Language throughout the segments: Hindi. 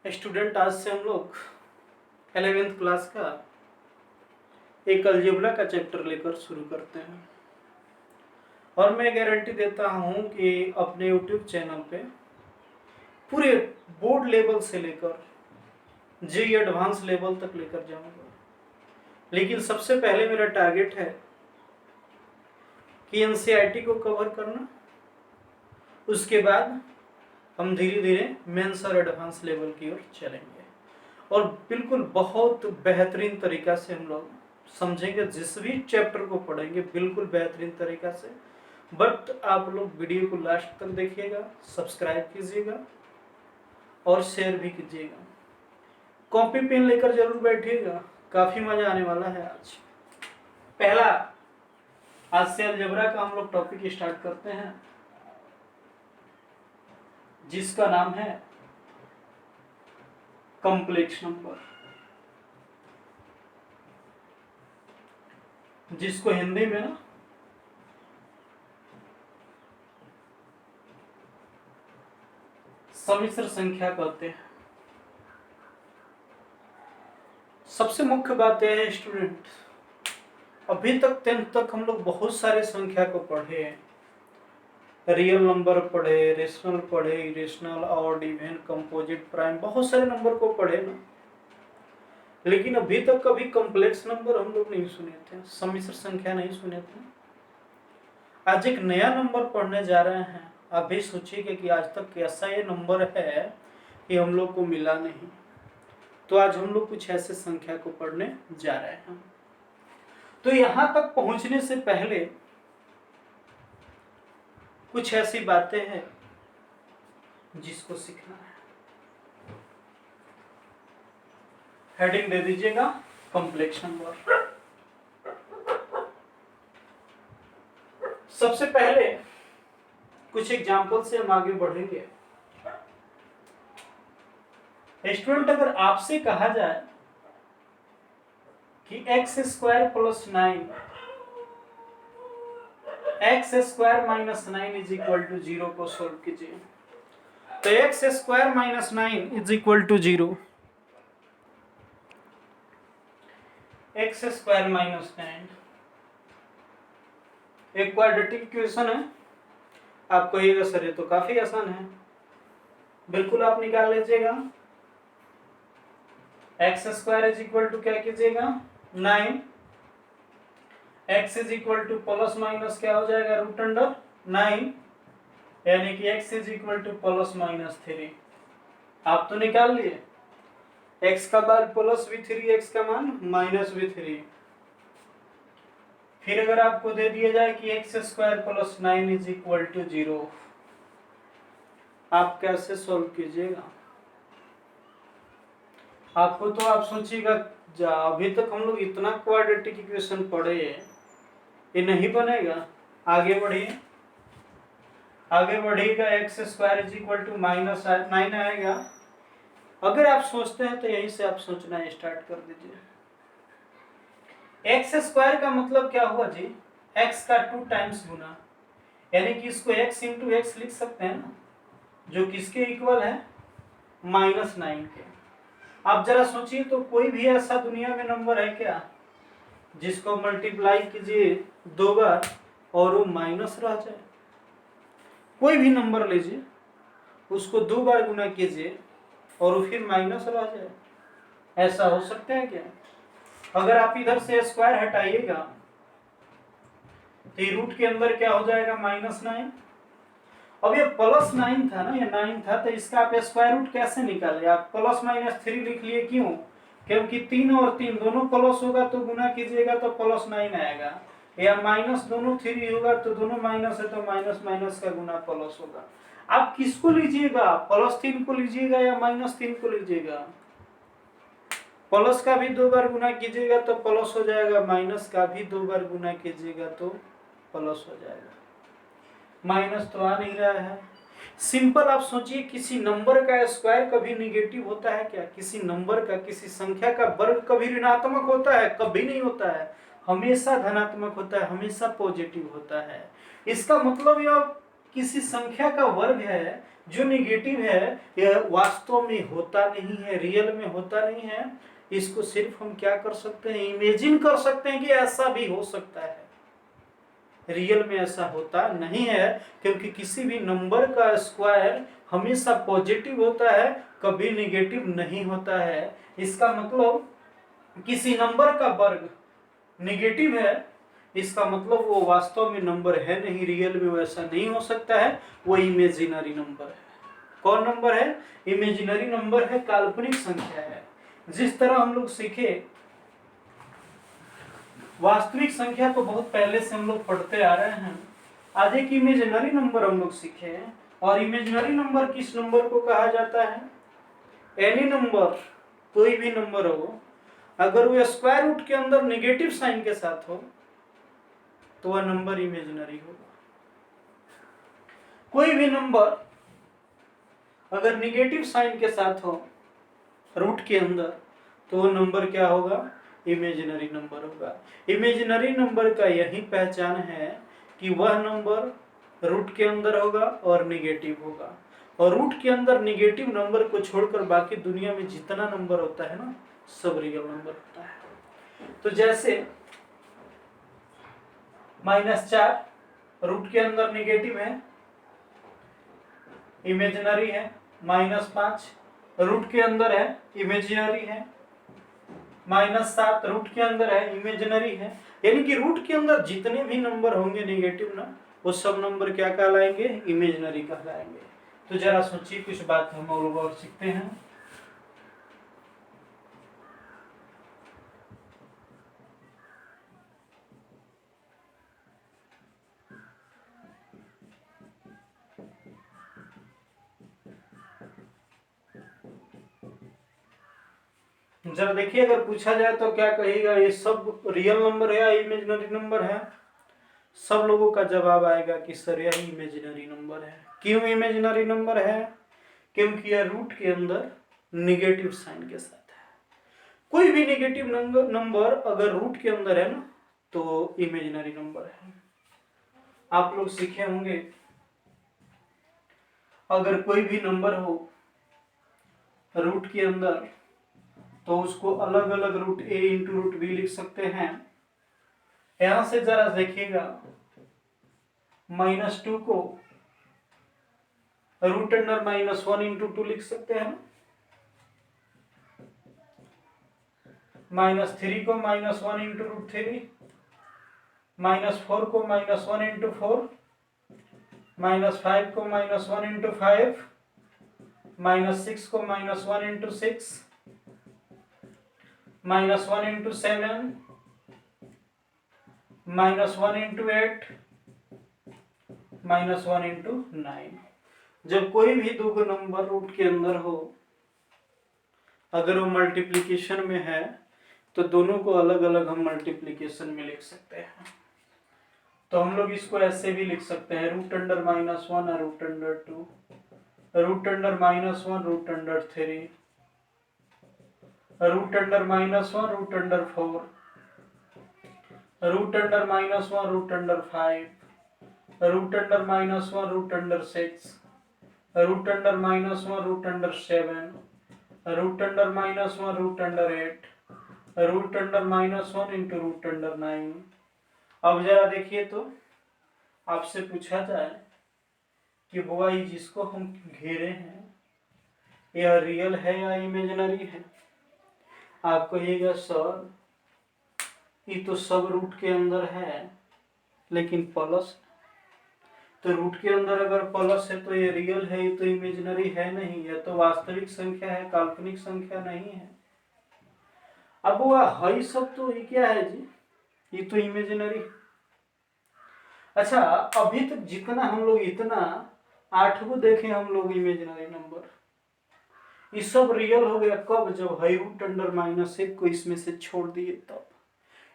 स्टूडेंट, आज से हम लोग 11th क्लास का एक अलजेब्रा का चैप्टर लेकर शुरू करते हैं। और मैं गारंटी देता हूं कि अपने यूट्यूब चैनल पे पूरे बोर्ड लेवल से लेकर जेईई एडवांस लेवल तक लेकर जाऊंगा। लेकिन सबसे पहले मेरा टारगेट है कि एनसीईआरटी को कवर करना, उसके बाद हम धीरे धीरे मेंस और एडवांस लेवल की ओर चलेंगे और बिल्कुल बहुत बेहतरीन तरीका से हम लोग समझेंगे। जिस भी चैप्टर को पढ़ेंगे बिल्कुल बेहतरीन तरीका से। बट आप लोग वीडियो को लास्ट तक देखिएगा, सब्सक्राइब कीजिएगा और शेयर भी कीजिएगा। कॉपी पेन लेकर जरूर बैठिएगा, काफी मजा आने वाला है। आज से अलजेब्रा का हम लोग टॉपिक स्टार्ट करते हैं, जिसका नाम है कॉम्प्लेक्स नंबर, जिसको हिंदी में ना सम्मिश्र संख्या कहते हैं। सबसे मुख्य बात यह है स्टूडेंट, अभी तक 10th तक हम लोग बहुत सारे संख्या को पढ़े, रियल नंबर पढ़े, रेशनल पढ़े, irrational, odd, even, composite, prime, बहुत सारे नंबर को पढ़े ना। लेकिन अभी तक कभी कॉम्प्लेक्स नंबर हम लोग नहीं सुने थे, सम्मिश्र संख्या नहीं सुने थे। आज एक नया नंबर पढ़ने जा रहे हैं। आप भी सोचिएगा कि आज तक ऐसा ये नंबर है कि हम लोग को मिला नहीं। तो आज हम लोग कुछ ऐसे संख्या को पढ़ने जा रहे हैं। तो यहां तक पहुंचने से पहले कुछ ऐसी बातें हैं जिसको सीखना है। हेडिंग दे दीजिएगा कॉम्प्लेक्स नंबर। सबसे पहले कुछ एग्जाम्पल से हम आगे बढ़ेंगे। स्टूडेंट, अगर आपसे कहा जाए कि x² + 9 x² - 9 = 0 को सोल्व कीजिए, तो x² - 9 = 0। x² - 9 एक क्वाड्रेटिक इक्वेशन है। आप कहिएगा सर ये तो काफी आसान है। बिल्कुल आप निकाल लीजिएगा। x² क्या कीजिएगा 9, x = क्या हो जाएगा √9, यानी कि x = ±3। आप तो निकाल लिए, x का मान +v3, x का मान -v3। फिर अगर आपको दे दिया जाए कि x² + 9 = 0, आप कैसे सोल्व कीजिएगा? आपको तो आप सोचिएगा, अभी तक हम लोग इतना क्वाड्रेटिक इक्वेशन पढ़े, ये नहीं बनेगा। आगे बढ़िए, आगे बढ़िएगा। x² = -9 आएगा। अगर आप सोचते हैं तो यहीं से आप सोचना स्टार्ट कर दीजिए। x² का मतलब क्या हुआ जी? x का 2 टाइम्स गुना, यानी कि इसको x × x लिख सकते हैं ना, जो किसके इक्वल है -9 के। आप जरा सोचिए तो कोई भी ऐसा दुनिया में नंबर है क्या जिसको मल्टीप्लाई कीजिए 2 बार और वो माइनस रह जाए? कोई भी नंबर लीजिए, उसको 2 बार गुना कीजिए और वो फिर माइनस रह जाए, ऐसा हो सकता है क्या? अगर आप इधर से स्क्वायर हटाइएगा तो रूट के अंदर क्या हो जाएगा -9। अब ये +9 था ना, ये 9 था, तो इसका आप स्क्वायर रूट कैसे निकाले? आप ±3 लिख लिए, क्यों? क्योंकि 3 और 3 दोनों प्लस होगा तो गुना कीजिएगा तो +9 आएगा, या माइनस दोनों 3 होगा तो दोनों माइनस है तो माइनस का गुना प्लस होगा। आप किसको लीजिएगा? +3 को लीजिएगा या -3 को लीजिएगा? प्लस का भी 2 बार गुना कीजिएगा तो प्लस हो जाएगा, माइनस का भी 2 बार गुना कीजिएगा तो प्लस हो जाएगा। माइनस तो आ नहीं रहा है। सिंपल आप सोचिए, किसी नंबर का स्क्वायर कभी निगेटिव होता है क्या? किसी नंबर का, किसी संख्या का वर्ग कभी ऋणात्मक होता है? कभी नहीं होता है, हमेशा धनात्मक होता है, हमेशा पॉजिटिव होता है। इसका मतलब यह किसी संख्या का वर्ग है जो निगेटिव है यह वास्तव में होता नहीं है, रियल में होता नहीं है। इसको सिर्फ हम क्या कर सकते हैं, इमेजिन कर सकते हैं कि ऐसा भी हो सकता है। रियल में ऐसा होता नहीं है, क्योंकि किसी भी नंबर का स्क्वायर हमेशा पॉजिटिव होता है, कभी नेगेटिव नहीं होता है। इसका मतलब किसी नंबर का वर्ग नेगेटिव है, इसका मतलब वो वास्तव में नंबर है नहीं, रियल में वैसा नहीं हो सकता है, वो इमेजिनरी नंबर है। कौन नंबर है? इमेजिनरी नंबर है, काल्पनिक संख्या है। जिस तरह हम लोग सीखे, वास्तविक संख्या तो बहुत पहले से हम लोग पढ़ते आ रहे हैं, आज एक इमेजिनरी नंबर हम लोग सीखे हैं। और इमेजिनरी नंबर किस नंबर को कहा जाता है? एनी नंबर, कोई भी नंबर हो, अगर वो स्क्वायर रूट के अंदर नेगेटिव साइन के साथ हो तो वह नंबर इमेजिनरी होगा। कोई भी नंबर अगर नेगेटिव साइन के साथ हो रूट के अंदर तो वह नंबर क्या होगा? इमेजिनरी नंबर होगा। इमेजिनरी नंबर का यही पहचान है कि वह नंबर रूट के अंदर होगा और नेगेटिव होगा। और रूट के अंदर नेगेटिव नंबर को छोड़कर बाकी दुनिया में जितना नंबर होता है ना, सब रियल नंबर होता है। तो जैसे -4 रूट के अंदर नेगेटिव है, इमेजिनरी है। -5 रूट के अंदर है, इमेजिनरी है। -7 रूट के अंदर है, इमेजिनरी है। यानी कि रूट के अंदर जितने भी नंबर होंगे नेगेटिव ना, वो सब नंबर क्या कहलाएंगे? इमेजिनरी कहलाएंगे। तो जरा सोचिए, कुछ बात हम और सीखते हैं। जरा देखिए, अगर पूछा जाए तो क्या कहेगा, ये सब रियल नंबर है या इमेजिनरी नंबर है? सब लोगों का जवाब आएगा कि सर यह इमेजिनरी नंबर है। क्यों इमेजिनरी नंबर है? क्योंकि यह रूट के अंदर निगेटिव साइन के साथ है। कोई भी नेगेटिव नंबर अगर रूट के अंदर है ना, तो इमेजिनरी नंबर है। आप लोग सीखे होंगे, अगर कोई भी नंबर हो रूट के अंदर तो उसको अलग अलग root a into root B लिख सकते हैं। यहां से जरा देखिएगा, -2 को रूट अंडर -1 इंटू 2 लिख सकते हैं। -3 को -1 इंटू रूट 3, -4 को -1 इंटू 4, -5 को -1 इंटू 5, -6 को -1 इंटू 6, -1 इंटू 7, -1 इंटू 8, -1 इंटू 9। जब कोई भी दो नंबर रूट के अंदर हो, अगर वो मल्टीप्लिकेशन में है तो दोनों को अलग अलग हम मल्टीप्लिकेशन में लिख सकते हैं। तो हम लोग इसको ऐसे भी लिख सकते हैं, रूट अंडर -1 और root under 2, root under -1 root under 3, root under -1 root under 4, root under -1 root under 5, root under -1 root under 6, root under -1 root under 7, root under -1 root under 8, root under -1 into root under 9। अब जरा देखिए, तो आपसे पूछा जाए कि बुआ ये जिसको हम घेरे हैं यह रियल है या इमेजिनरी है? आप कहिएगा सर ये तो सब रूट के अंदर है लेकिन प्लस, तो रूट के अंदर अगर प्लस है तो ये रियल है, ये तो इमेजिनरी है नहीं, यह तो वास्तविक संख्या है, काल्पनिक संख्या नहीं है। अब वो है सब, तो ये क्या है जी? ये तो इमेजिनरी। अच्छा, अभी तक जितना हम लोग इतना 8 को देखे हम लोग इमेजिनरी नंबर, ये सब रियल हो गया कब? जब है रूट अंडर -1 को इसमें से छोड़ दिए तब।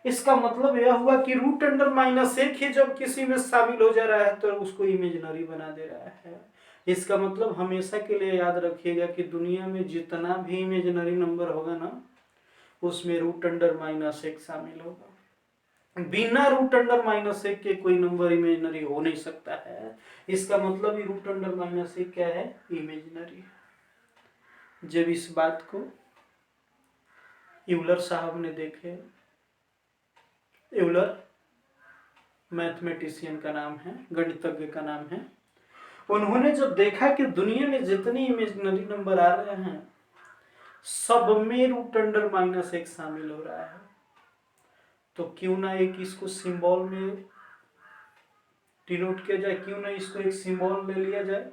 इसका मतलब यह हुआ कि रूट अंडर -1 ही जब किसी में शामिल हो जा रहा है तो उसको इमेजिनरी बना दे रहा है। इसका मतलब हमेशा के लिए याद रखिएगा कि दुनिया में जितना भी इमेजिनरी नंबर होगा ना, उसमें रूट अंडर -1 शामिल होगा। बिना रूट अंडर माइनस एक के कोई नंबर इमेजिनरी हो नहीं सकता है। इसका मतलब ही रूट अंडर माइनस एक क्या है, इमेजिनरी। जब इस बात को यूलर साहब ने देखे, यूलर मैथमेटिशियन का नाम है, गणितज्ञ का नाम है, उन्होंने जब देखा कि दुनिया में जितने इमेजिनरी नंबर आ रहे हैं सब में रूट अंडर माइनस एक शामिल हो रहा है, तो क्यों ना एक इसको सिंबल में डिनोट किया जाए, क्यों ना इसको एक सिंबल ले लिया जाए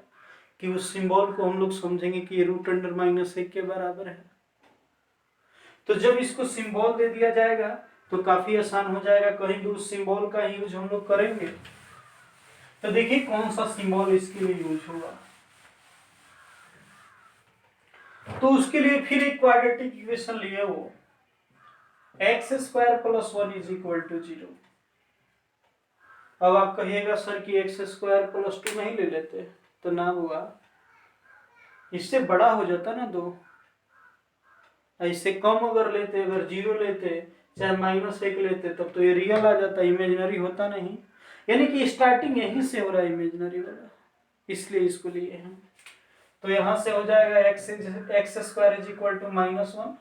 कि उस सिंबल को हम लोग समझेंगे कि ये रूट अंडर माइनस एक के बराबर है। तो जब इसको सिंबल दे दिया जाएगा तो काफी आसान हो जाएगा, कहीं भी उस सिंबल का यूज हम लोग करेंगे। तो देखिए कौन सा सिंबल इसके लिए यूज होगा। तो उसके लिए फिर एक क्वाड्रेटिक इक्वेशन लिए वो X square plus 1 is equal to 0। अब आप कहिएगा सर कि एक्स स्क्वायर प्लस 2 नहीं ले लेते, तो ना हुआ, इससे बड़ा हो जाता ना 2, इससे कम अगर लेते, अगर 0 लेते चाहे -1 लेते तब तो ये रियल आ जाता, इमेजिनरी होता नहीं। यानी कि स्टार्टिंग यहीं से हो रहा है इमेजिनरी वाला, इसलिए इसको लिए हैं। तो यहां से हो जाएगा X square is equal to -1,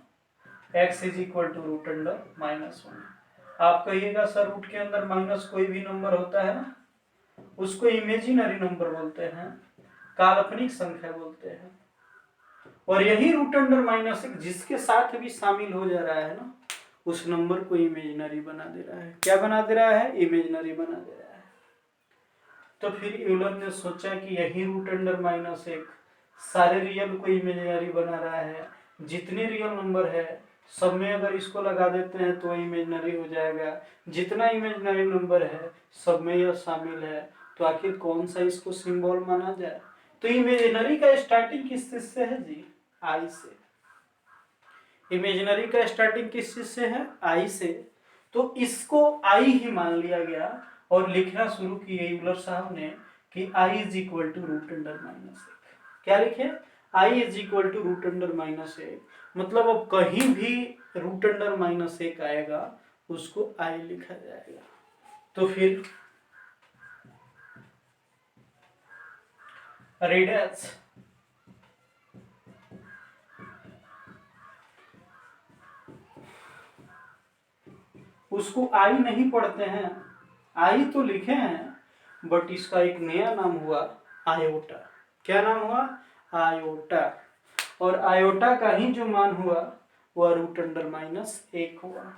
X is equal to root under -1। आप कहिएगा सर रूट के अंदर माइनस कोई भी नंबर होता है ना, उसको इमेजिनरी नंबर बोलते हैं, काल्पनिक संख्या बोलते हैं। और यही रूट अंडर -1 जिसके साथ भी शामिल हो जा रहा है ना, उस नंबर को इमेजिनरी बना दे रहा है। क्या बना दे रहा है, इमेजिनरी बना दे रहा है। तो फिर यूलर ने सोचा कि यही रूट अंडर -1 सारे रियल को इमेजिनरी बना रहा है, जितने रियल नंबर है सब में अगर इसको लगा देते हैं तो इमेजिनरी हो जाएगा, जितना इमेजिनरी नंबर है सब में यह शामिल है, तो आखिर कौन सा इसको सिंबल माना जाए। तो इमेजिनरी का स्टार्टिंग किस चीज से है जी, आई से। इमेजिनरी का स्टार्टिंग किस चीज से है, आई से। तो इसको आई ही मान लिया गया और लिखना शुरू किए यूलर साहब ने कि I is equal to root under -1। क्या लिखे, I is equal to root under -1। मतलब अब कहीं भी रूट अंडर -1 आएगा उसको आई लिखा जाएगा। तो फिर रेडियस उसको आई नहीं पढ़ते हैं, आई तो लिखे हैं, बट इसका एक नया नाम हुआ आयोटा। क्या नाम हुआ, आयोटा। और आयोटा का ही जो मान हुआ वह रूट अंडर -1 हुआ।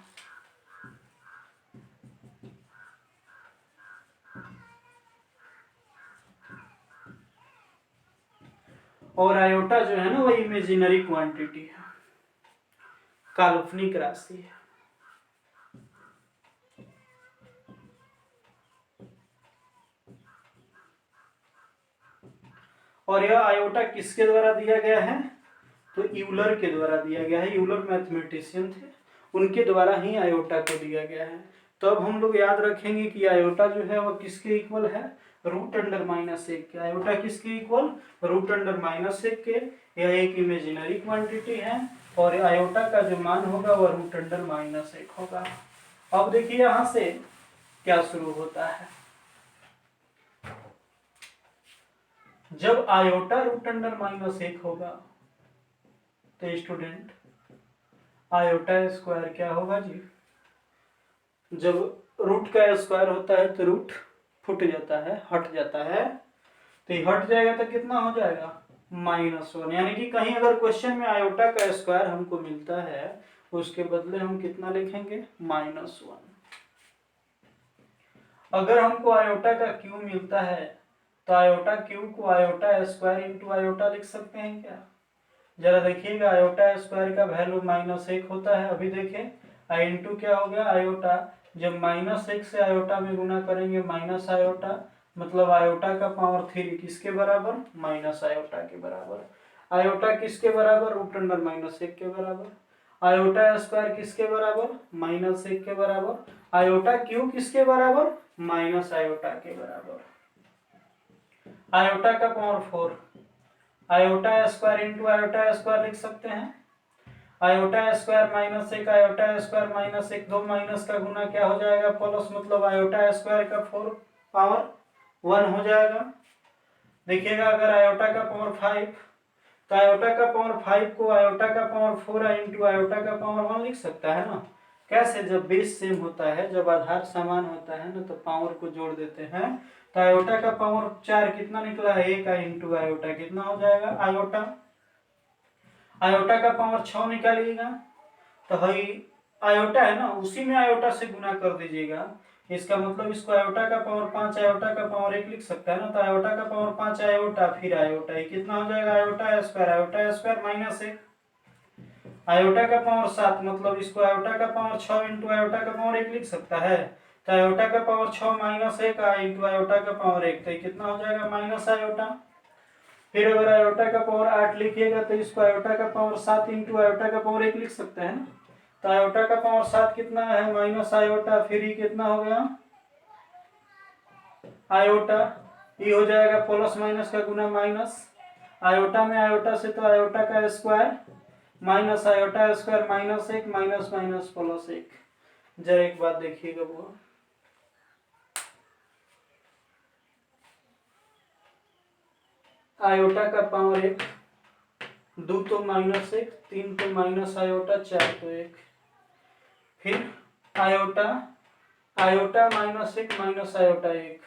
और आयोटा जो है ना वह इमेजिनरी क्वांटिटी है, काल्पनिक राशि है। और यह आयोटा किसके द्वारा दिया गया है, तो यूलर के द्वारा दिया गया है। यूलर मैथमेटिशियन थे, उनके द्वारा ही आयोटा को दिया गया है। तो अब हम लोग याद रखेंगे कि आयोटा जो है वह किसके इक्वल है, रूट अंडर -1 के। आयोटा किसके इक्वल, रूट अंडर -1 के। यह एक इमेजिनरी क्वांटिटी है और आयोटा का जो मान होगा वह रूट अंडर -1 होगा। अब देखिए यहां से क्या शुरू होता है, जब आयोटा रूट अंडर -1 होगा तो स्टूडेंट आयोटा स्क्वायर क्या होगा जी, जब रूट का स्क्वायर होता है तो रूट फुट जाता है, हट जाता है, तो ये हट जाएगा तो कितना हो जाएगा, -1। यानी कि कहीं अगर क्वेश्चन में आयोटा का स्क्वायर हमको मिलता है उसके बदले हम कितना लिखेंगे, -1। अगर हमको आयोटा का क्यूब मिलता है तो आयोटा क्यूब को आयोटा स्क्वायर इंटू आयोटा लिख सकते हैं क्या। जरा देखिएगा, आयोटा स्क्वायर का वैल्यू -1 होता है। अभी देखें, आई इंटू क्या हो गया, आयोटा। जब -1 से आयोटा में गुना करेंगे माइनस आयोटा, मतलब आयोटा का पावर 3 किसके बराबर, माइनस आयोटा के बराबर। आयोटा किसके बराबर, रूट अंडर -1 के बराबर। आयोटा स्क्वायर किसके बराबर, -1 के बराबर। आयोटा क्यूब किसके बराबर, माइनस आयोटा के बराबर। आयोटा का power 4, iota square into iota square लिख सकते हैं। आयोटा स्क्वायर माइनस एक, आयोटा स्क्वायर माइनस एक, दो माइनस का गुना क्या हो जाएगा प्लस, मतलब आयोटा स्क्वायर का 4 पावर 1 हो जाएगा। देखिएगा अगर आयोटा का पावर 5 तो आयोटा का पावर 5 को आयोटा का पावर 4 इंटू आयोटा का पावर 1 लिख सकता है ना। कैसे, जब बेस सेम होता है, जब आधार समान होता है ना तो पावर को जोड़ देते हैं। तो आयोटा का पावर 4 कितना निकला है, 1 इंटू आयोटा कितना हो जाएगा आयोटा। आयोटा का पावर 6 निकालिएगा तो भाई आयोटा है ना, उसी में आयोटा से गुना कर दीजिएगा। इसका मतलब इसको आयोटा का पावर 5 आयोटा का पावर 1 लिख सकता है ना। तो आयोटा का पावर 5 आयोटा फिर आयोटा, ये कितना हो जाएगा आयोटा स्क्वायर माइनस 1। आयोटा का पावर 7 मतलब इसको आयोटा का पावर 6 इंटू आयोटा का पावर 1 लिख सकता है। तो आयोटा का पावर 6 माइनस 1 इंटू आयोटा का पावर 1, तो ये कितना हो जाएगा माइनस आयोटा। फिर अगर आयोटा का पावर 8 लिखिएगा तो इसको आयोटा का पावर 7 इंटू आयोटा का पावर 1 लिख सकते हैं ना। तो आयोटा का पावर 7 कितना है माइनस आयोटा, फिर ये कितना हो गया आयोटा, ये हो जाएगा प्लस माइनस का गुना माइनस, आयोटा में आयोटा से तो आयोटा का square minus iota square minus 1 minus minus plus 1। जरा एक बात देखिएगा वो, आयोटा का पावर 1, 2 तो माइनस 1, 3 तो माइनस आयोटा, 4 तो 1, फिर iota iota minus 1 minus iota 1,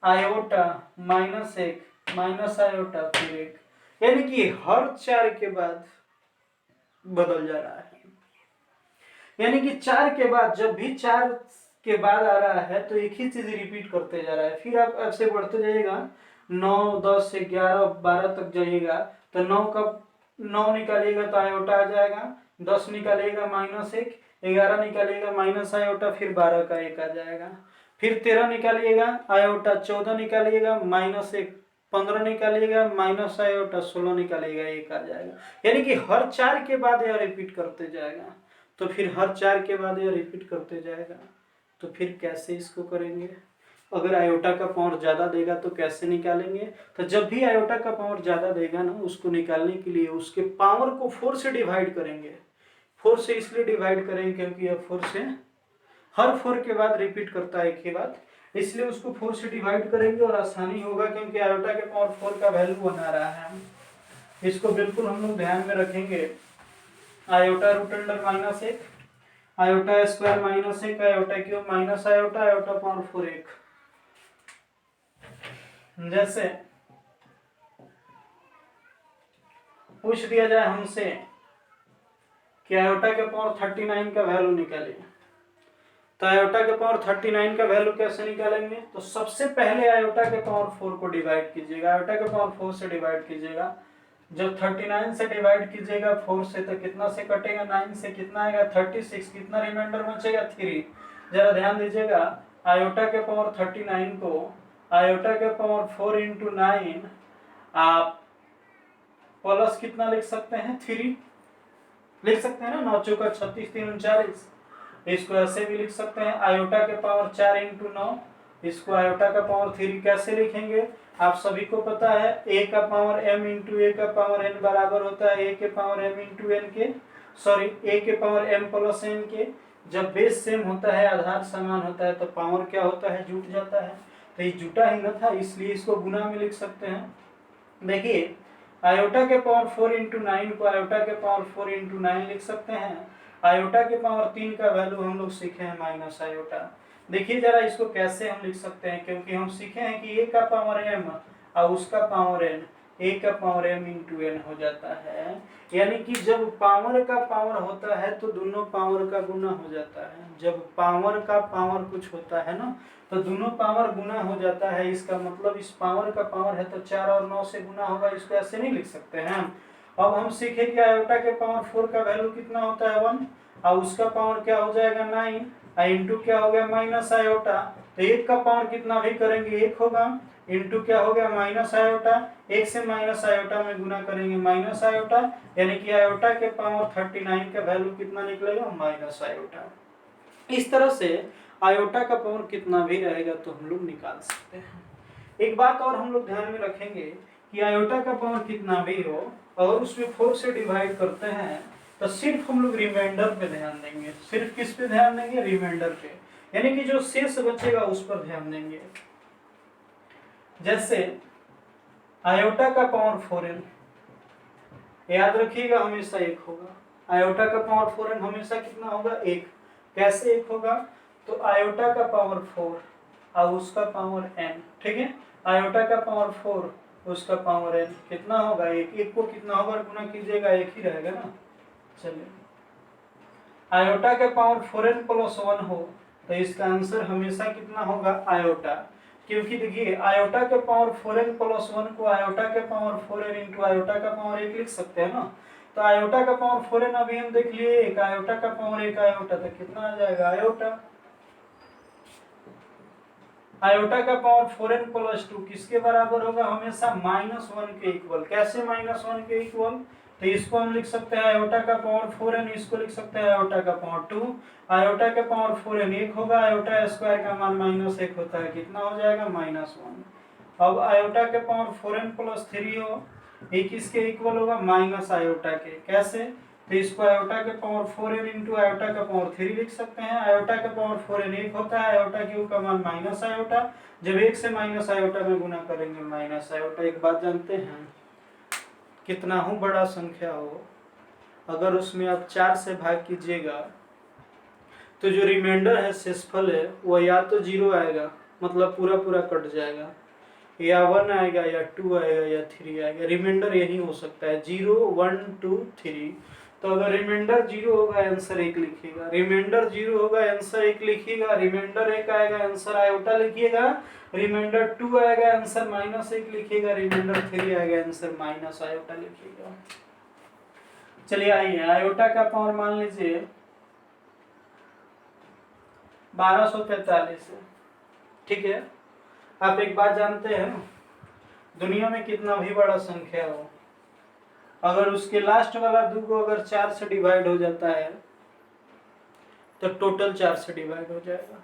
iota minus 1 minus iota फिर 1, यानी कि हर 4 के बाद बदल जा रहा है। यानी कि 4 के बाद, जब भी 4 के बाद आ रहा है तो एक ही चीज रिपीट करते जा रहा है। फिर आप ऐसे बढ़ते जाइएगा 9 10 11 12 तक जाइएगा तो 9 का 9 निकालिएगा तो आयोटा आ जाएगा, 10 निकालिएगा माइनस 1, 11 निकालिएगा माइनस आयोटा, फिर 12 का 1 आ जाएगा, फिर 13 निकालिएगा आयोटा, 14 निकालिएगा माइनस 1, 15 निकालिएगा माइनस आयोटा, 16 निकालिएगा 1 आ जाएगा। यानी कि हर 4 के बाद यह रिपीट करते जाएगा। तो फिर हर 4 के बाद यह रिपीट करते जाएगा। तो फिर कैसे इसको करेंगे, अगर आयोटा का पावर ज़्यादा देगा तो कैसे निकालेंगे। तो जब भी आयोटा का पावर ज़्यादा देगा ना, उसको निकालने के लिए उसके पावर को 4 से डिवाइड करेंगे। 4 से इसलिए डिवाइड करेंगे क्योंकि यह 4 से हर 4 के बाद रिपीट करता है एक ही बात, इसलिए उसको 4 से डिवाइड करेंगे और आसानी होगा क्योंकि आयोटा के पावर 4 का वैल्यू बना रहा है। इसको बिल्कुल हम लोग ध्यान में रखेंगे। Iota root under minus 1, iota square minus 1, iota cube minus iota, iota power 4 1। जैसे पूछ दिया जाए हमसे कि आयोटा के पावर 39 का वैल्यू निकालिए, तो आयोटा के पावर 39 का वैल्यू कैसे निकालेंगे। तो सबसे पहले आयोटा के पावर 4 को डिवाइड कीजिएगा, आयोटा के पावर 4 से डिवाइड कीजिएगा। जब 39 से डिवाइड कीजिएगा 4 से तो कितना से कटेगा, 9 से कितना आएगा 36, कितना रिमाइंडर बचेगा 3। जरा ध्यान दीजिएगा, आयोटा के पावर 39 को आयोटा के पावर 4 इंटू 9 आप प्लस कितना लिख सकते हैं 3 लिख सकते हैं ना, 9 चौका 36 3 39। इसको ऐसे भी लिख सकते हैं आयोटा के पावर 4 इंटू 9, इसको आयोटा का पावर 3 कैसे लिखेंगे, आप सभी को पता है a का पावर m इंटू ए का पावर n बराबर होता है a के पावर m इंटू एन के, सॉरी a के पावर m प्लस n के। जब बेस सेम होता है, आधार समान होता है तो पावर क्या होता है, जुट जाता है। तो ये जुटा ही न था, इसलिए इसको गुना में लिख सकते हैं। देखिए आयोटा के पावर 4 इंटू 9 को आयोटा के पावर 4 इंटू 9 लिख सकते हैं। आयोटा के पावर 3 का वैल्यू हम लोग सीखे हैं माइनस आयोटा। देखिए जरा इसको कैसे हम लिख सकते हैं, क्योंकि हम सीखे हैं कि a का पावर m और उसका पावर n, a का पावर m इंटू n हो जाता है। यानी कि जब पावर का पावर होता है तो दोनों पावर का गुना हो जाता है। जब पावर का पावर कुछ होता है ना तो दोनों पावर गुना हो जाता है। इसका मतलब इस पावर का पावर है तो 4 और 9 से गुना होगा, इसको ऐसे नहीं लिख सकते हैं। अब हम सीखे कि आयोटा के पावर 4 का वैल्यू कितना होता है 1 और उसका पावर क्या हो जाएगा 9 और इंटू क्या हो गया माइनस आयोटा। तो 1 का पावर कितना भी करेंगे 1 होगा, इंटू क्या हो गया माइनस आयोटा, 1 से माइनस आयोटा में गुना करेंगे माइनस आयोटा, यानी कि आयोटा के पावर 39 का वैल्यू कितना निकलेगा माइनस आयोटा। इस तरह से आयोटा का पावर कितना भी रहेगा तो हम लोग निकाल सकते हैं। एक बात और हम लोग ध्यान में रखेंगे कि आयोटा का पावर कितना भी हो और उसमें 4 से डिवाइड करते हैं तो सिर्फ हम लोग रिमाइंडर पे ध्यान देंगे। सिर्फ किस पे ध्यान देंगे? रिमाइंडर पे, यानी कि जो शेष बचेगा उस पर ध्यान देंगे। जैसे आयोटा का पावर 4n, याद रखिएगा हमेशा 1 होगा। आयोटा का पावर 4n हमेशा कितना होगा? 1। कैसे 1 होगा? तो आयोटा का पावर 4 और उसका पावर n, ठीक है। आयोटा का पावर 4 उसका पावर n कितना होगा? 1। 1 को कितना होगा गुना कीजिएगा? 1 ही रहेगा ना। चलिए, आयोटा के पावर 4n प्लस 1 हो तो इसका आंसर हमेशा कितना होगा? आयोटा। क्योंकि देखिए आयोटा के पावर 4n प्लस 1 को आयोटा के पावर 4n इंटू आयोटा का पावर 1 लिख सकते हैं ना। तो आयोटा का पावर 4n अभी हम देख लिए 1, आयोटा का पावर 1 आयोटा, तो कितना आ जाएगा? आयोटा। आयोटा का पावर 4n प्लस 2 किसके बराबर होगा? हमेशा -1 के इक्वल। कैसे -1 के इक्वल? तो इसको हम लिख सकते हैं आयोटा का पावर 4n, इसको लिख सकते हैं आयोटा का पावर 2। आयोटा के पावर 4n 1 होगा, आयोटा स्क्वायर का मान -1 होता है, कितना हो जाएगा? -1। अब आयोटा के पावर 4n प्लस 3 हो, ये किसके इक्वल होगा? माइनस आयोटा के। कैसे? तो इसको आयोटा के पावर 4n इंटू आयोटा का पावर 3 लिख सकते हैं। आयोटा का पावर 4n 1 होता है, आयोटा क्यू का मान माइनस आयोटा, जब 1 से माइनस आयोटा में गुना करेंगे माइनस आयोटा। एक बात जानते हैं, कितना हो बड़ा संख्या हो, अगर उसमें आप 4 से भाग कीजिएगा तो जो रिमाइंडर है, शेषफल है, वो या तो 0 आएगा, मतलब पूरा पूरा कट जाएगा, या 1 आएगा, या 2 आएगा, या 3 आएगा। रिमाइंडर यही हो सकता है 0, 1, 2, 3। तो अगर रिमाइंडर 0 होगा आंसर 1 लिखिएगा, रिमाइंडर 0 होगा आंसर 1 लिखिएगा, रिमाइंडर 1 आएगा आंसर आयोटा लिखिएगा, रिमाइंडर 2 आएगा आंसर -1 लिखिएगा, रिमाइंडर 3 आएगा आंसर माइनस आयोटा लिखिएगा। चलिए आइए, आयोटा का पावर मान लीजिए 1245 है, ठीक है। आप एक बात जानते हैं, दुनिया में कितना भी बड़ा संख्या हो, अगर उसके लास्ट वाला दुगो अगर 4 से डिवाइड हो जाता है तो टोटल 4 से डिवाइड हो जाएगा।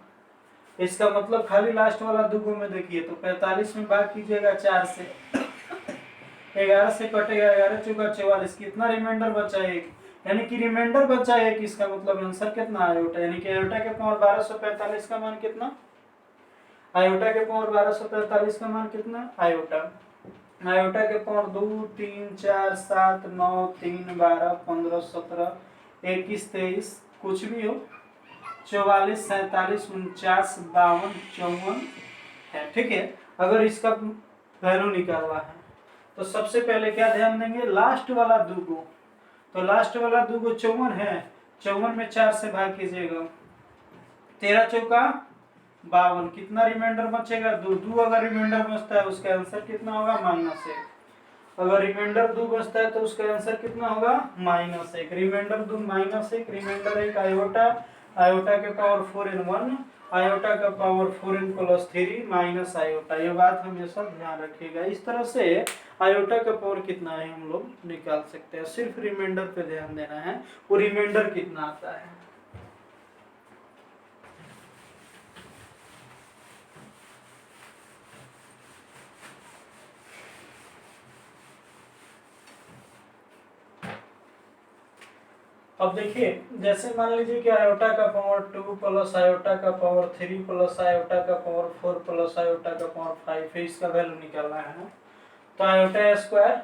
इसका मतलब खाली लास्ट वाला दुगो में देखिए तो 45 में भाग कीजिएगा 4 से, 11 से कटेगा, 11 चौका 44, कितना रिमाइंडर बचा? 1, यानी कि रिमाइंडर बचा 1। इसका मतलब आंसर कितना? आयोटा। यानी कि आयोटा के पावर 1245 का मान कितना? आयोटा के पावर 1245 का मान कितना? आयोटा। आयोटा के पावर 2, 3, 4, 7, 9, 3, 12, 15, 17, 21, 23, कुछ भी हो, 44, 47, 49, 52, 54 है, ठीक है। अगर इसका वैल्यू निकालना है तो सबसे पहले क्या ध्यान देंगे? लास्ट वाला दुगो, तो लास्ट वाला दुगो 54 है, 54 में 4 से भाग कीजिएगा, 13 चौका 52, कितना रिमाइंडर बचेगा? 2। 2 अगर रिमाइंडर बचता है उसका आंसर कितना होगा? -1। अगर रिमाइंडर 2 बचता है तो उसका आंसर कितना होगा? -1। रिमाइंडर 2 -1, रिमाइंडर 1 आयोटा, आयोटा के पावर 4n 1, आयोटा का power 4n plus 3 minus iota. ये बात हमेशा ध्यान रखिएगा। इस तरह से आयोटा का पावर कितना है हम लोग निकाल सकते हैं। सिर्फ रिमाइंडर पे ध्यान देना है, वो रिमाइंडर कितना आता है। अब देखिए, जैसे मान लीजिए कि आयोटा का पावर 2 प्लस आयोटा का पावर 3 प्लस आयोटा का पावर 4 प्लस आयोटा का पावर 5 है, इसका वैल्यू निकालना है ना। तो iota square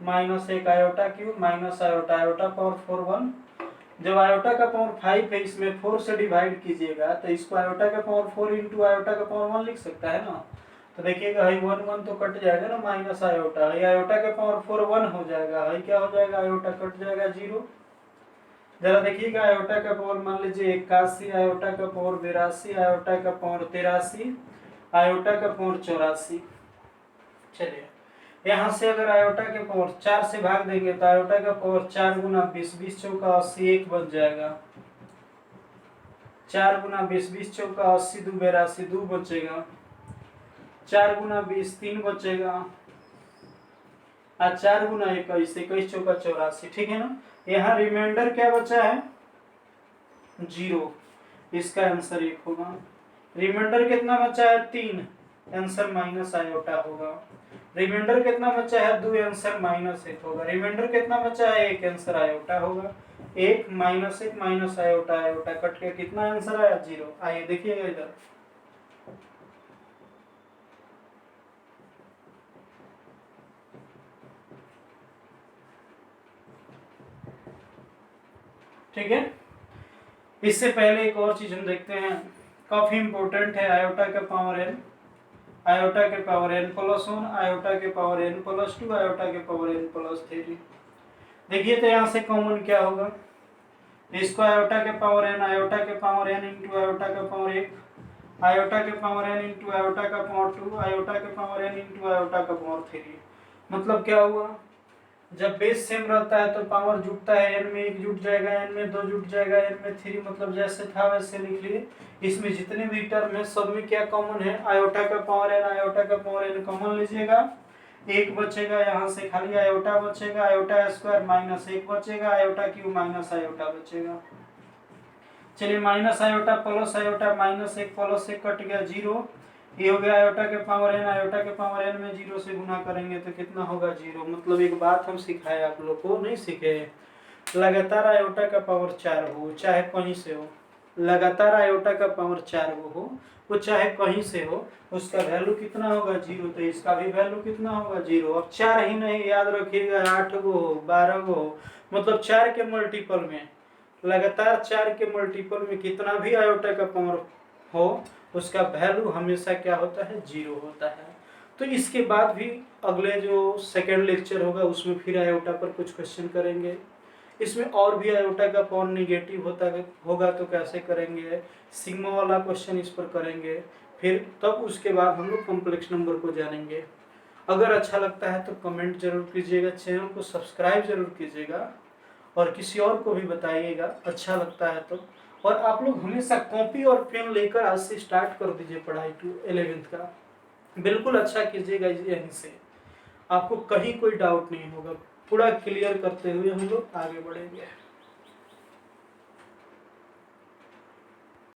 -1 iota cube minus iota, iota power 4 1। जब आयोटा का पावर 5 है, इसमें 4 से डिवाइड कीजिएगा तो इसको आयोटा का पावर 4 इंटू आयोटा का पावर 1 लिख सकता है ना। तो देखिएगा 1 1 तो कट जाएगा ना, माइनस आयोटा, आयोटा का पावर 4 1 हो जाएगा, क्या हो जाएगा? आयोटा कट जाएगा 0। जरा देखिएगा, आयोटा का पावर मान लीजिए 81, आयोटा का पावर 82, आयोटा का पावर 83, आयोटा का पावर 84। चलिए, यहाँ से अगर आयोटा के पावर 4 से भाग देंगे तो आयोटा का पावर 4 गुना 20, 20 चौका 80, 1 बच जाएगा। 4 गुना 20, 20 चौका 80, 2 82, 2 बचेगा। 4 गुना 20, 3 बचेगा। 4 गुना 21, 21 चौका 84, ठीक है ना। यहाँ रिमाइंडर क्या बचा है? 0, इसका आंसर 1 होगा। रिमाइंडर कितना बचा है? 3, आंसर माइनस आयोटा होगा। रिमाइंडर कितना बचा है 2, आंसर माइनस 1 होगा। रिमाइंडर कितना बचा है 1, आंसर आयोटा होगा। 1 minus 1 minus iota, iota cut के कितना आंसर आया 0। आइए देखिएगा इधर, ठीक है। इससे पहले एक और चीज हम देखते हैं, काफी इंपॉर्टेंट है, आयोटा के पावर n, आयोटा के पावर n प्लस 1, आयोटा के पावर n प्लस 2, आयोटा के पावर n प्लस 3। देखिए तो यहाँ से कॉमन क्या होगा, इसको आयोटा के पावर n, आयोटा के पावर n इंटू आयोटा का पावर 1, आयोटा के पावर n इंटू आयोटा का पावर 2, आयोटा के पावर n इंटू आयोटा का पावर 3। मतलब क्या हुआ, जब बेस सेम रहता है तो पावर जुटता है, n में 1 जुट जाएगा, n में 2 जुट जाएगा, n में 3, मतलब जैसे था वैसे लिख लिए। इसमें जितने भी टर्म है सब में क्या कॉमन है, आयोटा का पावर n, आयोटा का पावर n कॉमन लीजिएगा, 1 बचेगा, यहाँ से खाली आयोटा बचेगा, आयोटा स्क्वायर माइनस 1 बचेगा, आयोटा क्यूब माइनस आयोटा बचेगा। चलिए minus iota plus iota, minus 1 plus 1 cut गया 0, ये हो गया आयोटा के पावर n, आयोटा के पावर n में 0 से गुना करेंगे तो कितना होगा 0। मतलब एक बात हम सिखाए आप लोग को, नहीं सीखे, लगातार आयोटा का पावर 4 हो चाहे कहीं से हो, लगातार आयोटा का पावर 4 हो वो चाहे कहीं से हो, उसका वैल्यू कितना होगा 0। तो इसका भी वैल्यू कितना होगा 0। अब 4 ही नहीं, याद रखिएगा 8 गो 12 गो, मतलब 4 के मल्टीपल में, लगातार 4 के मल्टीपल में कितना भी आयोटा का पावर हो उसका वैल्यू हमेशा क्या होता है 0 होता है। तो इसके बाद भी अगले जो सेकेंड लेक्चर होगा उसमें फिर आयोटा पर कुछ क्वेश्चन करेंगे। इसमें और भी आयोटा का पावर निगेटिव होगा तो कैसे करेंगे, सिग्मा वाला क्वेश्चन इस पर करेंगे, फिर तब उसके बाद हम लोग कॉम्प्लेक्स नंबर को जानेंगे। अगर अच्छा लगता है तो कमेंट जरूर कीजिएगा, चैनल को सब्सक्राइब जरूर कीजिएगा और किसी और को भी बताइएगा अच्छा लगता है तो। और आप लोग हमेशा कॉपी और पेन लेकर आज से स्टार्ट कर दीजिए पढ़ाई 11वीं का, बिल्कुल अच्छा कीजिएगा, यहीं से आपको कहीं कोई डाउट नहीं होगा, पूरा क्लियर करते हुए हम लोग आगे बढ़ेंगे।